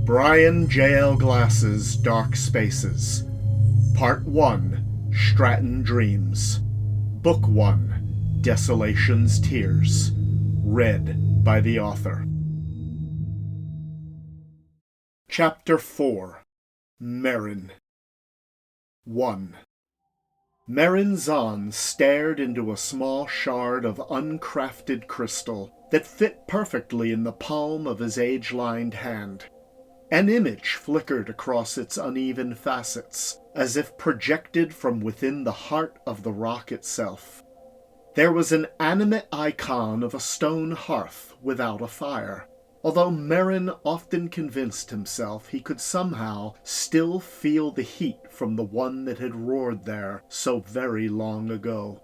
Bryan J.L. Glass's Dark Spaces. Part 1, Stratan Dreams. Book 1, Desolation's Tears. Read by the author. Chapter 4, Merin. 1. Merin Zahn stared into a small shard of uncrafted crystal that fit perfectly in the palm of his age-lined hand. An image flickered across its uneven facets, as if projected from within the heart of the rock itself. There was an animate icon of a stone hearth without a fire, although Merin often convinced himself he could somehow still feel the heat from the one that had roared there so very long ago.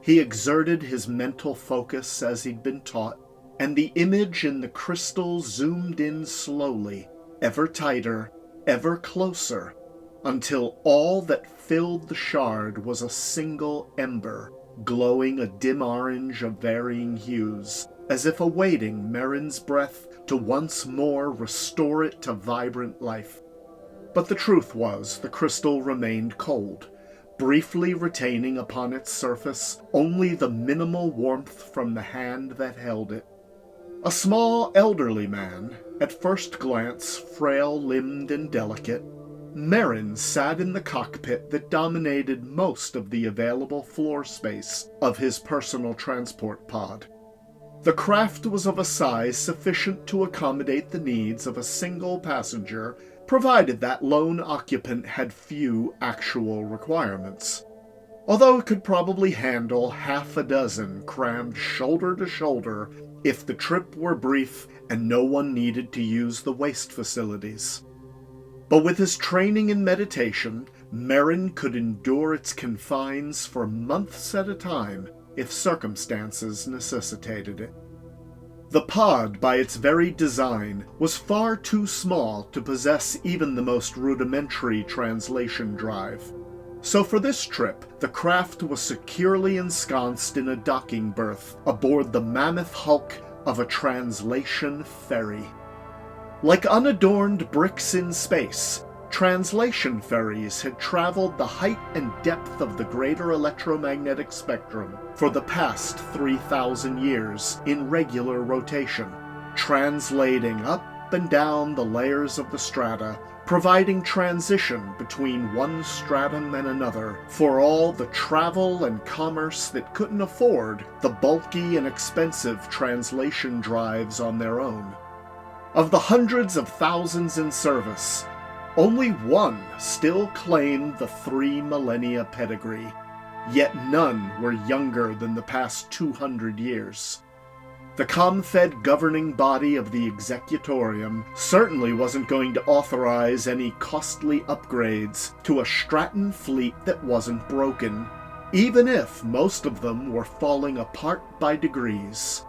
He exerted his mental focus as he'd been taught, and the image in the crystal zoomed in slowly, ever tighter, ever closer, until all that filled the shard was a single ember, glowing a dim orange of varying hues, as if awaiting Merin's breath to once more restore it to vibrant life. But the truth was, the crystal remained cold, briefly retaining upon its surface only the minimal warmth from the hand that held it. A small, elderly man, at first glance frail-limbed and delicate, Merin sat in the cockpit that dominated most of the available floor space of his personal transport pod. The craft was of a size sufficient to accommodate the needs of a single passenger, provided that lone occupant had few actual requirements. Although it could probably handle half a dozen crammed shoulder to shoulder if the trip were brief and no one needed to use the waste facilities. But with his training in meditation, Merin could endure its confines for months at a time if circumstances necessitated it. The pod, by its very design, was far too small to possess even the most rudimentary translation drive. So for this trip, the craft was securely ensconced in a docking berth aboard the mammoth hulk of a translation ferry. Like unadorned bricks in space, translation ferries had traveled the height and depth of the greater electromagnetic spectrum for the past 3,000 years in regular rotation, translating up and down the layers of the strata, providing transition between one stratum and another for all the travel and commerce that couldn't afford the bulky and expensive translation drives on their own. Of the hundreds of thousands in service, only one still claimed the 3 millennia pedigree, yet none were younger than the past 200 years. The ComFed governing body of the Executorium certainly wasn't going to authorize any costly upgrades to a Stratan fleet that wasn't broken, even if most of them were falling apart by degrees.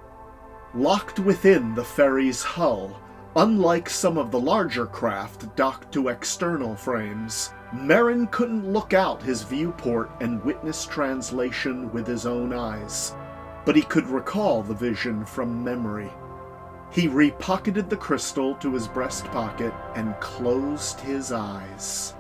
Locked within the ferry's hull, unlike some of the larger craft docked to external frames, Merin couldn't look out his viewport and witness translation with his own eyes, but he could recall the vision from memory. He repocketed the crystal to his breast pocket and closed his eyes.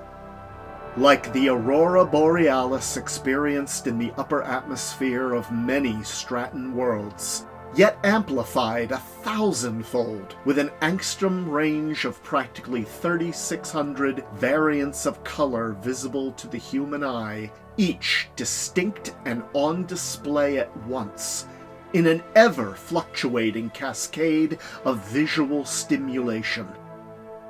Like the aurora borealis experienced in the upper atmosphere of many Stratan worlds, yet amplified 1,000-fold with an angstrom range of practically 3,600 variants of color visible to the human eye, each distinct and on display at once, in an ever-fluctuating cascade of visual stimulation.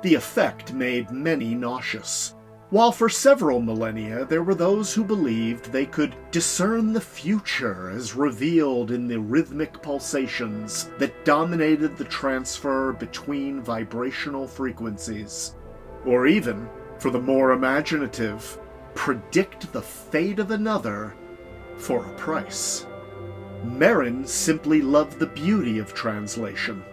The effect made many nauseous, while for several millennia there were those who believed they could discern the future as revealed in the rhythmic pulsations that dominated the transfer between vibrational frequencies, or even, for the more imaginative, predict the fate of another for a price. Merin simply loved the beauty of translation,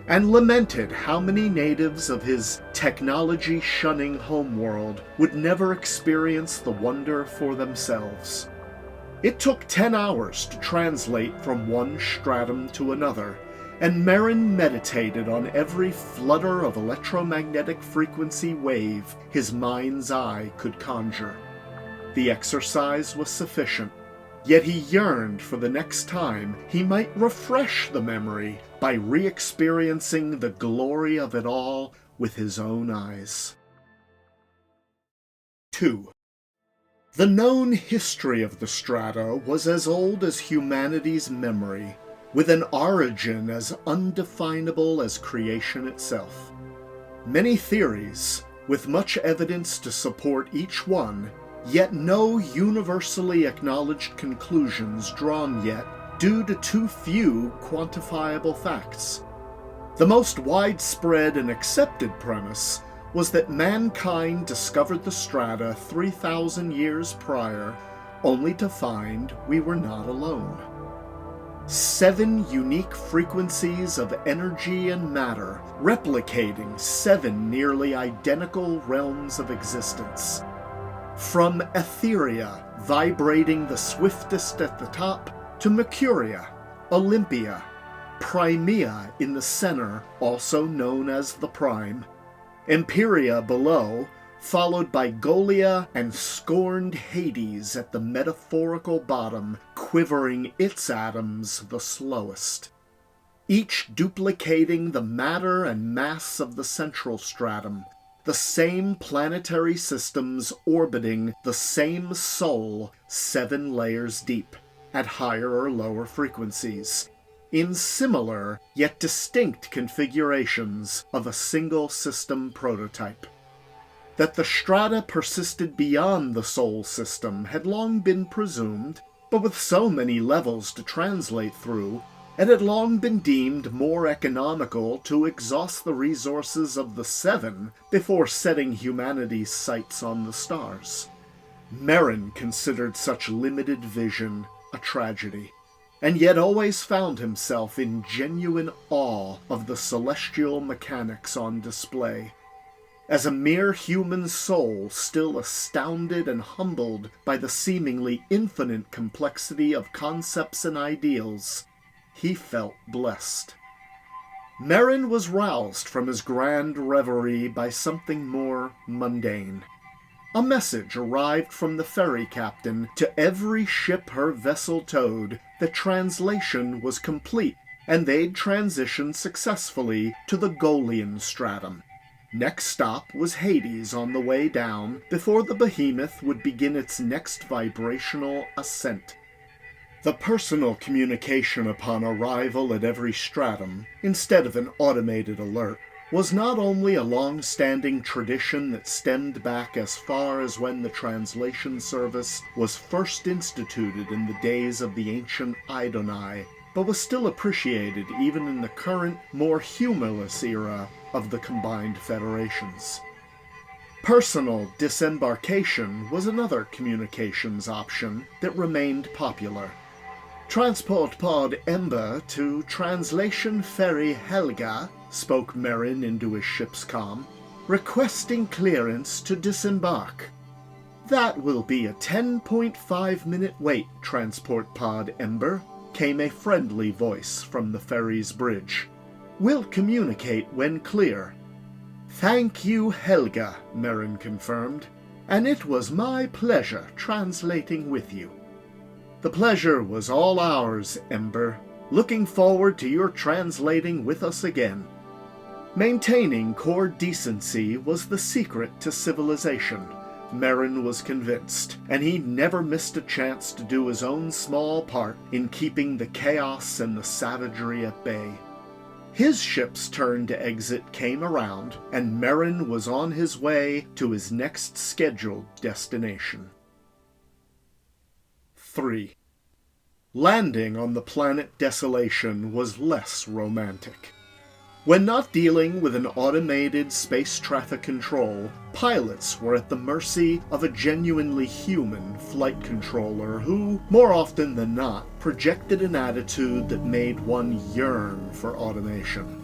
and lamented how many natives of his technology-shunning homeworld would never experience the wonder for themselves. It took 10 hours to translate from one stratum to another, and Merin meditated on every flutter of electromagnetic frequency wave his mind's eye could conjure. The exercise was sufficient, yet he yearned for the next time he might refresh the memory by re-experiencing the glory of it all with his own eyes. 2. The known history of the strata was as old as humanity's memory, with an origin as undefinable as creation itself. Many theories, with much evidence to support each one, yet no universally acknowledged conclusions drawn yet due to too few quantifiable facts. The most widespread and accepted premise was that mankind discovered the strata 3,000 years prior, only to find we were not alone. 7 unique frequencies of energy and matter, replicating 7 nearly identical realms of existence. From Etheria, vibrating the swiftest at the top, to Mercuria, Olympia, Primea in the center, also known as the Prime, Empiria below, followed by Golia and scorned Hades at the metaphorical bottom, quivering its atoms the slowest. Each duplicating the matter and mass of the central stratum, the same planetary systems orbiting the same soul 7 layers deep, at higher or lower frequencies, in similar yet distinct configurations of a single system prototype. That the strata persisted beyond the Sol system had long been presumed, but with so many levels to translate through, it had long been deemed more economical to exhaust the resources of the 7 before setting humanity's sights on the stars. Merin considered such limited vision a tragedy, and yet always found himself in genuine awe of the celestial mechanics on display. As a mere human soul, still astounded and humbled by the seemingly infinite complexity of concepts and ideals, he felt blessed. Merin was roused from his grand reverie by something more mundane. A message arrived from the ferry captain to every ship her vessel towed that translation was complete and they'd transitioned successfully to the Golian stratum. Next stop was Hades on the way down before the behemoth would begin its next vibrational ascent. The personal communication upon arrival at every stratum, instead of an automated alert, was not only a long-standing tradition that stemmed back as far as when the translation service was first instituted in the days of the ancient Idonai, but was still appreciated even in the current, more humorless era of the combined federations. Personal disembarkation was another communications option that remained popular. Transport pod Ember to translation ferry Helga, spoke Merin into his ship's comm, requesting clearance to disembark. That will be a 10.5-minute wait, transport pod Ember, came a friendly voice from the ferry's bridge. We'll communicate when clear. Thank you, Helga, Merin confirmed, and it was my pleasure translating with you. The pleasure was all ours, Ember. Looking forward to your translating with us again. Maintaining core decency was the secret to civilization, Merin was convinced, and he never missed a chance to do his own small part in keeping the chaos and the savagery at bay. His ship's turn to exit came around, and Merin was on his way to his next scheduled destination. 3. Landing on the planet Desolation was less romantic. When not dealing with an automated space traffic control, pilots were at the mercy of a genuinely human flight controller who, more often than not, projected an attitude that made one yearn for automation.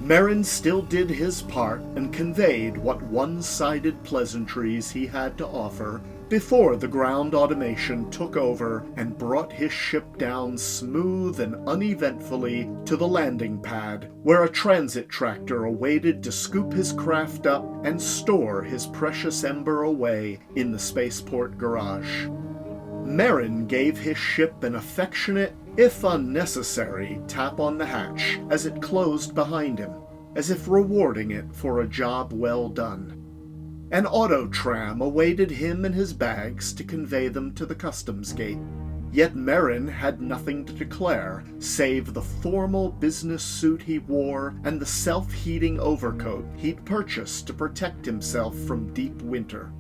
Merin still did his part and conveyed what one-sided pleasantries he had to offer, before the ground automation took over and brought his ship down smooth and uneventfully to the landing pad, where a transit tractor awaited to scoop his craft up and store his precious ember away in the spaceport garage. Merin gave his ship an affectionate, if unnecessary, tap on the hatch as it closed behind him, as if rewarding it for a job well done. An auto tram awaited him and his bags to convey them to the customs gate. Yet Merin had nothing to declare, save the formal business suit he wore and the self-heating overcoat he'd purchased to protect himself from deep winter.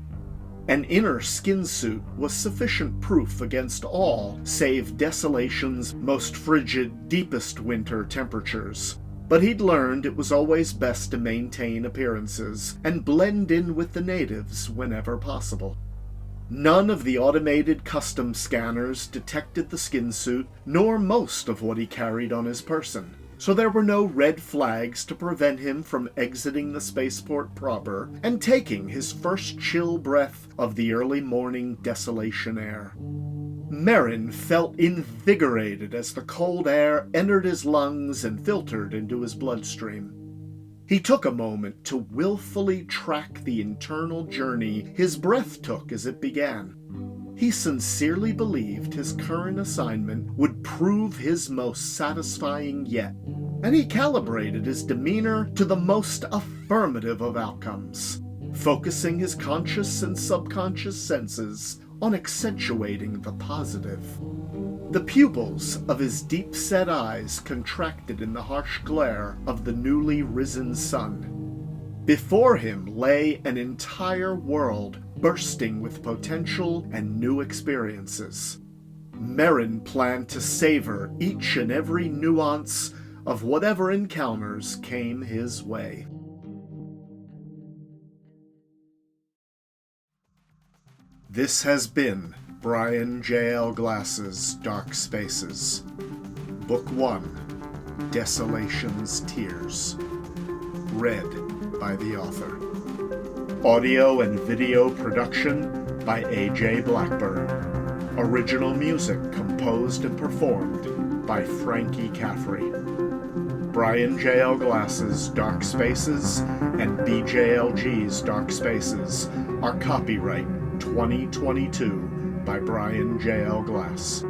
An inner skin suit was sufficient proof against all save Desolation's most frigid, deepest winter temperatures. But he'd learned it was always best to maintain appearances and blend in with the natives whenever possible. None of the automated custom scanners detected the skin suit, nor most of what he carried on his person, so there were no red flags to prevent him from exiting the spaceport proper and taking his first chill breath of the early morning Desolation air. Merin felt invigorated as the cold air entered his lungs and filtered into his bloodstream. He took a moment to willfully track the internal journey his breath took as it began. He sincerely believed his current assignment would prove his most satisfying yet, and he calibrated his demeanor to the most affirmative of outcomes, focusing his conscious and subconscious senses on accentuating the positive. The pupils of his deep-set eyes contracted in the harsh glare of the newly risen sun. Before him lay an entire world bursting with potential and new experiences. Merin planned to savor each and every nuance of whatever encounters came his way. This has been Bryan J.L. Glass's Dark Spaces. Book 1, Desolation's Tears. Read by the author. Audio and video production by A.J. Blackburn. Original music composed and performed by Frankie Caffrey. Bryan J.L. Glass's Dark Spaces and BJLG's Dark Spaces are copyright 2022 by Bryan J.L. Glass.